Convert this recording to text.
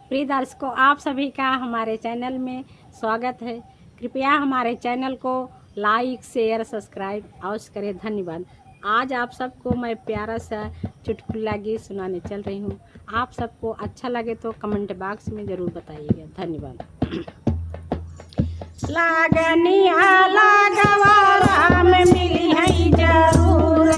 प्रिय दर्शकों, आप सभी का हमारे चैनल में स्वागत है। कृपया हमारे चैनल को लाइक, शेयर, सब्सक्राइब अवश्य करें। धन्यवाद। आज आप सबको मैं प्यारा सा चुटकुला गीत सुनाने चल रही हूँ। आप सबको अच्छा लगे तो कमेंट बॉक्स में ज़रूर बताइएगा। धन्यवाद। लागनिया लागवा राम मिली है जरूर,